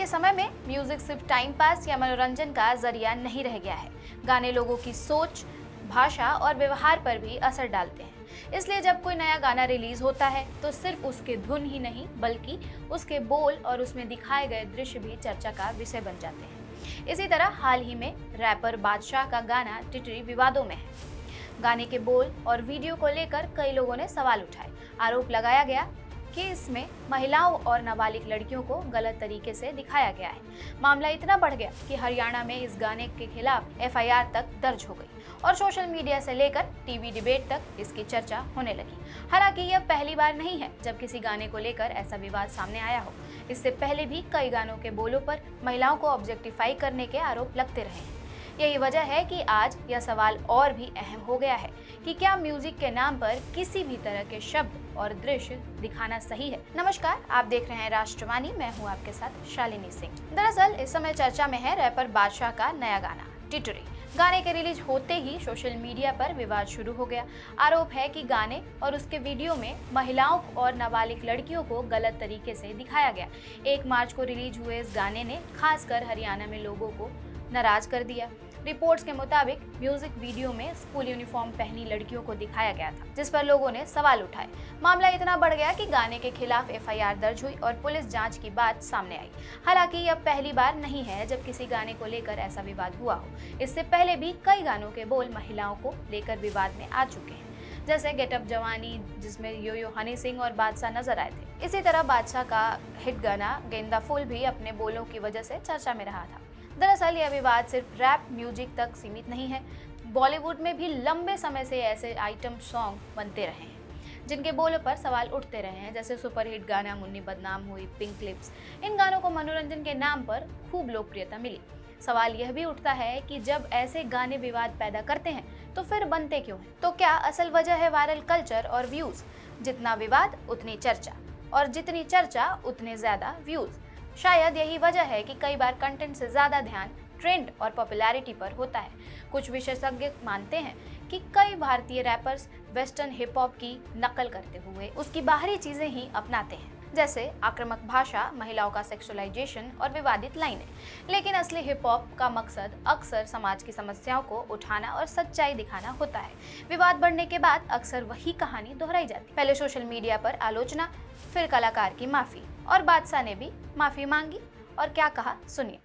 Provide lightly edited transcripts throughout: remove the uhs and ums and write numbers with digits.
समय में म्यूजिक सिर्फ टाइम पास या मनोरंजन का जरिया नहीं रह गया है। गाने लोगों की सोच, भाषा और व्यवहार पर भी असर डालते हैं। इसलिए जब कोई नया गाना रिलीज होता है तो सिर्फ उसके धुन ही नहीं बल्कि उसके बोल और उसमें दिखाए गए दृश्य भी चर्चा का विषय बन जाते हैं। इसी तरह हाल ही में रैपर बादशाह का गाना टिटरी विवादों में है। गाने के बोल और वीडियो को लेकर कई लोगों ने सवाल उठाए। आरोप लगाया गया कि इसमें महिलाओं और नाबालिग लड़कियों को गलत तरीके से दिखाया गया है। मामला इतना बढ़ गया कि हरियाणा में इस गाने के खिलाफ एफआईआर तक दर्ज हो गई और सोशल मीडिया से लेकर टीवी डिबेट तक इसकी चर्चा होने लगी। हालांकि यह पहली बार नहीं है जब किसी गाने को लेकर ऐसा विवाद सामने आया हो। इससे पहले भी कई गानों के बोलों पर महिलाओं को ऑब्जेक्टिफाई करने के आरोप लगते रहे हैं। यही वजह है कि आज यह सवाल और भी अहम हो गया है कि क्या म्यूजिक के नाम पर किसी भी तरह के शब्द और दृश्य दिखाना सही है। नमस्कार, आप देख रहे हैं राष्ट्रवाणी, मैं हूं आपके साथ शालिनी सिंह। दरअसल इस समय चर्चा में है रैपर बादशाह का नया गाना टिटरी। गाने के रिलीज होते ही सोशल मीडिया पर विवाद शुरू हो गया। आरोप है कि गाने और उसके वीडियो में महिलाओं और नाबालिग लड़कियों को गलत तरीके से दिखाया गया। 1 मार्च को रिलीज हुए इस गाने ने खासकर हरियाणा में लोगों को नाराज कर दिया। रिपोर्ट्स के मुताबिक म्यूजिक वीडियो में स्कूल यूनिफॉर्म पहनी लड़कियों को दिखाया गया था, जिस पर लोगों ने सवाल उठाए। मामला इतना बढ़ गया कि गाने के खिलाफ एफआईआर दर्ज हुई और पुलिस जांच की बात सामने आई। हालांकि यह पहली बार नहीं है जब किसी गाने को लेकर ऐसा विवाद हुआ हो। इससे पहले भी कई गानों के बोल महिलाओं को लेकर विवाद में आ चुके हैं, जैसे गेट अप जवानी, जिसमें यो हनी सिंह और बादशाह नजर आए थे। इसी तरह बादशाह का हिट गाना गेंदा फूल भी अपने बोलों की वजह से चर्चा में रहा था। दरअसल यह विवाद सिर्फ रैप म्यूजिक तक सीमित नहीं है। बॉलीवुड में भी लंबे समय से ऐसे आइटम सॉन्ग बनते रहे हैं जिनके बोलों पर सवाल उठते रहे हैं, जैसे सुपरहिट गाना मुन्नी बदनाम हुई, पिंक लिप्स। इन गानों को मनोरंजन के नाम पर खूब लोकप्रियता मिली। सवाल यह भी उठता है कि जब ऐसे गाने विवाद पैदा करते हैं तो फिर बनते क्यों हैं? तो क्या असल वजह है वायरल कल्चर और व्यूज? जितना विवाद उतनी चर्चा, और जितनी चर्चा उतने ज्यादा व्यूज। शायद यही वजह है कि कई बार कंटेंट से ज्यादा ध्यान ट्रेंड और पॉपुलैरिटी पर होता है। कुछ विशेषज्ञ मानते हैं कि कई भारतीय रैपर्स वेस्टर्न हिप हॉप की नकल करते हुए उसकी बाहरी चीजें ही अपनाते हैं, जैसे आक्रामक भाषा, महिलाओं का सेक्सुअलाइजेशन और विवादित लाइनें। लेकिन असली हिप हॉप का मकसद अक्सर समाज की समस्याओं को उठाना और सच्चाई दिखाना होता है। विवाद बढ़ने के बाद अक्सर वही कहानी दोहराई जाती है। पहले सोशल मीडिया पर आलोचना, फिर कलाकार की माफी, और बादशाह ने भी माफी मांगी और क्या कहा, सुनिए।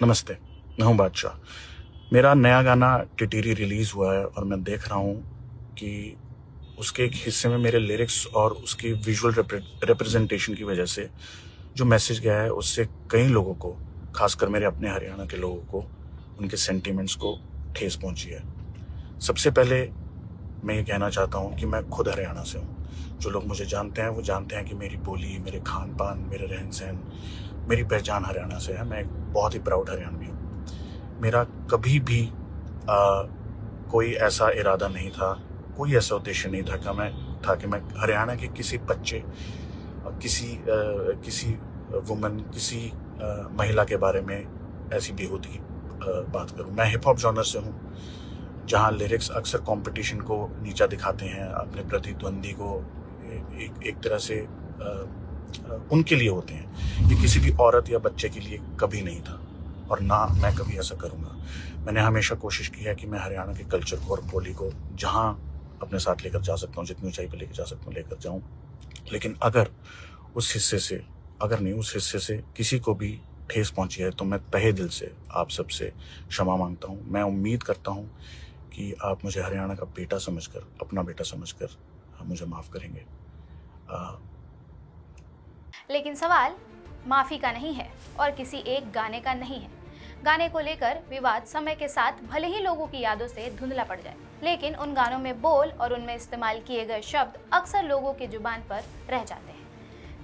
नमस्ते, मैं हूं बादशाह। मेरा नया गाना टिटरी रिलीज हुआ है और मैं देख रहा हूं कि उसके एक हिस्से में मेरे लिरिक्स और उसकी विजुअल रिप्रेजेंटेशन की वजह से जो मैसेज गया है उससे कई लोगों को, खासकर मेरे अपने हरियाणा के लोगों को, उनके सेंटिमेंट्स को ठेस पहुंची है। सबसे पहले मैं ये कहना चाहता हूं कि मैं खुद हरियाणा से हूं। जो लोग मुझे जानते हैं वो जानते हैं कि मेरी बोली, मेरे खान पान, मेरे रहन सहन, मेरी पहचान हरियाणा से है। मैं एक बहुत ही प्राउड हरियाणवी हूँ। मेरा कभी भी कोई ऐसा इरादा नहीं था, कोई ऐसा उद्देश्य नहीं था कि मैं हरियाणा के किसी बच्चे, किसी वुमन, किसी महिला के बारे में ऐसी बेहूदी बात करूँ। मैं हिप हॉप जॉनर से हूँ, जहाँ लिरिक्स अक्सर कंपटीशन को नीचा दिखाते हैं, अपने प्रतिद्वंदी को एक तरह से उनके लिए होते हैं। ये किसी भी औरत या बच्चे के लिए कभी नहीं था और ना मैं कभी ऐसा करूँगा। मैंने हमेशा कोशिश की है कि मैं हरियाणा के कल्चर को और बोली को जहाँ अपने साथ लेकर जा सकता हूँ, जितनी ऊंचाई पर लेकर जा सकता हूँ, लेकर जाऊँ। लेकिन अगर उस हिस्से से किसी को भी ठेस पहुंची है तो मैं तहे दिल से आप सबसे क्षमा मांगता हूँ। मैं उम्मीद करता हूँ कि आप मुझे हरियाणा का बेटा समझकर, अपना बेटा समझकर मुझे माफ़ करेंगे। लेकिन सवाल माफी का नहीं है और किसी एक गाने का नहीं है। गाने को लेकर विवाद समय के साथ भले ही लोगों की यादों से धुंधला पड़ जाए, लेकिन उन गानों में बोल और उनमें इस्तेमाल किए गए शब्द अक्सर लोगों की जुबान पर रह जाते हैं,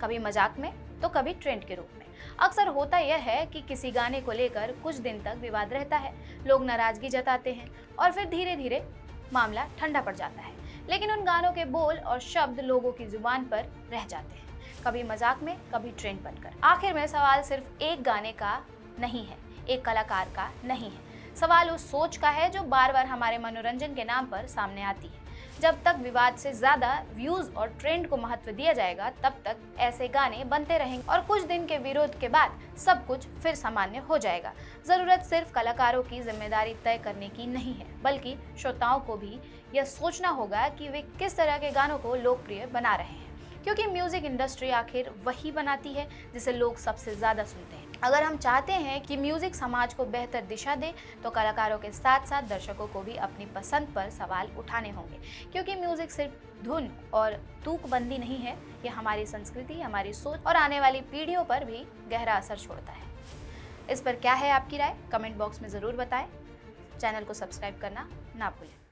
कभी मजाक में तो कभी ट्रेंड के रूप में। अक्सर होता यह है कि किसी गाने को लेकर कुछ दिन तक विवाद रहता है, लोग नाराजगी जताते हैं और फिर धीरे धीरे मामला ठंडा पड़ जाता है। लेकिन उन गानों के बोल और शब्द लोगों की जुबान पर रह जाते हैं, कभी मजाक में, कभी ट्रेंड बनकर। आखिर में सवाल सिर्फ एक गाने का नहीं है, एक कलाकार का नहीं है। सवाल उस सोच का है जो बार बार हमारे मनोरंजन के नाम पर सामने आती है। जब तक विवाद से ज्यादा व्यूज और ट्रेंड को महत्व दिया जाएगा तब तक ऐसे गाने बनते रहेंगे और कुछ दिन के विरोध के बाद सब कुछ फिर सामान्य हो जाएगा। जरूरत सिर्फ कलाकारों की जिम्मेदारी तय करने की नहीं है, बल्कि श्रोताओं को भी यह सोचना होगा कि वे किस तरह के गानों को लोकप्रिय बना रहे हैं, क्योंकि म्यूजिक इंडस्ट्री आखिर वही बनाती है जिसे लोग सबसे ज्यादा सुनते हैं। अगर हम चाहते हैं कि म्यूजिक समाज को बेहतर दिशा दे तो कलाकारों के साथ साथ दर्शकों को भी अपनी पसंद पर सवाल उठाने होंगे, क्योंकि म्यूजिक सिर्फ धुन और तूकबंदी नहीं है, ये हमारी संस्कृति, हमारी सोच और आने वाली पीढ़ियों पर भी गहरा असर छोड़ता है। इस पर क्या है आपकी राय? कमेंट बॉक्स में ज़रूर बताएं। चैनल को सब्सक्राइब करना ना भूलें।